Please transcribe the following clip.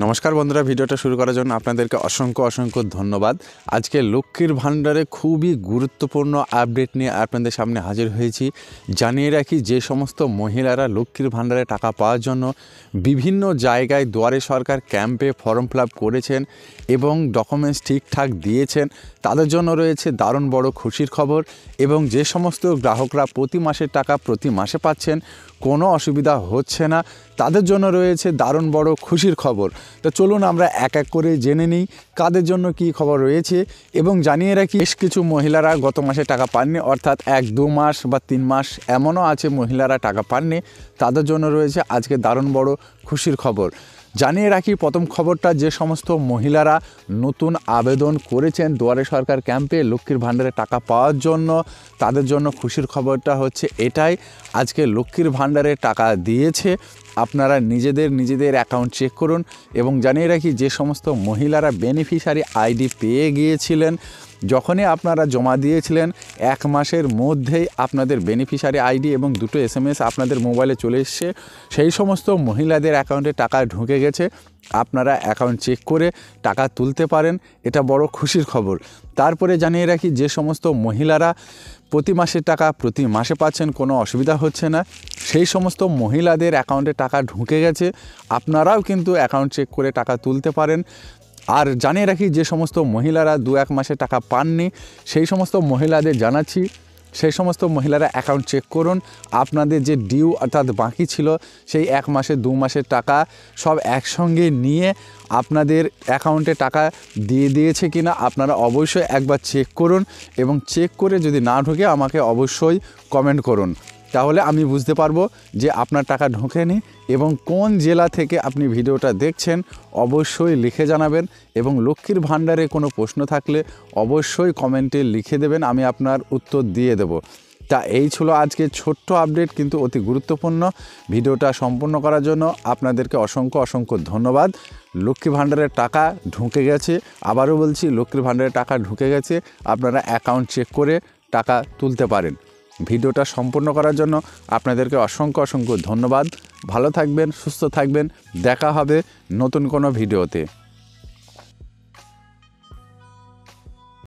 নমস্কার বন্ধুরা, ভিডিওটা শুরু করার জন্য আপনাদেরকে অসংখ্য ধন্যবাদ। আজকে লক্ষ্মীর ভাণ্ডারে খুবই গুরুত্বপূর্ণ আপডেট নিয়ে আপনাদের সামনে হাজির হয়েছি। জানিয়ে রাখি, যে সমস্ত মহিলারা লক্ষ্মীর ভাণ্ডারে টাকা পাওয়ার জন্য বিভিন্ন জায়গায় দুয়ারে সরকার ক্যাম্পে ফর্ম ফিল আপ করেছেন এবং ডকুমেন্টস ঠিকঠাক দিয়েছেন, তাদের জন্য রয়েছে দারুণ বড় খুশির খবর। এবং যে সমস্ত গ্রাহকরা প্রতি মাসের টাকা প্রতি মাসে পাচ্ছেন, কোনো অসুবিধা হচ্ছে না, তাদের জন্য রয়েছে দারুণ বড় খুশির খবর। তো চলুন আমরা এক এক করে জেনে নিই কাদের জন্য কী খবর রয়েছে। এবং জানিয়ে রাখি, বেশ কিছু মহিলারা গত মাসে টাকা পাননি, অর্থাৎ 1-2 মাস বা 3 মাস এমনও আছে মহিলারা টাকা পাননি, তাদের জন্য রয়েছে আজকে দারুণ বড় খুশির খবর। জানিয়ে রাখি, প্রথম খবরটা, যে সমস্ত মহিলারা নতুন আবেদন করেছেন দুয়ারে সরকার ক্যাম্পে লক্ষ্মীর ভাণ্ডারে টাকা পাওয়ার জন্য, তাদের জন্য খুশির খবরটা হচ্ছে এটাই, আজকে লক্ষ্মীর ভাণ্ডারে টাকা দিয়েছে। আপনারা নিজেদের অ্যাকাউন্ট চেক করুন। এবং জানিয়ে রাখি, যে সমস্ত মহিলারা বেনিফিশিয়ারি আইডি পেয়ে গিয়েছিলেন, যখনই আপনারা জমা দিয়েছিলেন 1 মাসের মধ্যেই আপনাদের বেনিফিশিয়ারি আইডি এবং 2টো SMS আপনাদের মোবাইলে চলে এসছে, সেই সমস্ত মহিলাদের অ্যাকাউন্টে টাকা ঢুকে গেছে। আপনারা অ্যাকাউন্ট চেক করে টাকা তুলতে পারেন, এটা বড় খুশির খবর। তারপরে জানিয়ে রাখি, যে সমস্ত মহিলারা প্রতি মাসের টাকা প্রতি মাসে পাচ্ছেন, কোনো অসুবিধা হচ্ছে না, সেই সমস্ত মহিলাদের অ্যাকাউন্টে টাকা ঢুকে গেছে, আপনারাও কিন্তু অ্যাকাউন্ট চেক করে টাকা তুলতে পারেন। আর জানিয়ে রাখি, যে সমস্ত মহিলারা 2-1 মাসে টাকা পাননি, সেই সমস্ত মহিলাদের জানাচ্ছি, সেই সমস্ত মহিলারা অ্যাকাউন্ট চেক করুন। আপনাদের যে ডিউ অর্থাৎ বাকি ছিল, সেই 1 মাসে 2 মাসের টাকা সব একসঙ্গে নিয়ে আপনাদের অ্যাকাউন্টে টাকা দিয়ে দিয়েছে কিনা আপনারা অবশ্যই একবার চেক করুন। এবং চেক করে যদি না ঢোকে, আমাকে অবশ্যই কমেন্ট করুন, তাহলে আমি বুঝতে পারবো যে আপনার টাকা ঢোকেনি। এবং কোন জেলা থেকে আপনি ভিডিওটা দেখছেন অবশ্যই লিখে জানাবেন। এবং লক্ষ্মীর ভাণ্ডারে কোনো প্রশ্ন থাকলে অবশ্যই কমেন্টে লিখে দেবেন, আমি আপনার উত্তর দিয়ে দেব। তা এই ছিল আজকে ছোট্ট আপডেট, কিন্তু অতি গুরুত্বপূর্ণ। ভিডিওটা সম্পূর্ণ করার জন্য আপনাদেরকে অসংখ্য ধন্যবাদ। লক্ষ্মী ভাণ্ডারের টাকা ঢুকে গেছে, আবারও বলছি, লক্ষ্মীর ভাণ্ডারের টাকা ঢুকে গেছে, আপনারা অ্যাকাউন্ট চেক করে টাকা তুলতে পারেন। ভিডিওটা সম্পূর্ণ করার জন্য আপনাদেরকে অসংখ্য ধন্যবাদ। ভালো থাকবেন, সুস্থ থাকবেন, দেখা হবে নতুন কোনো ভিডিওতে।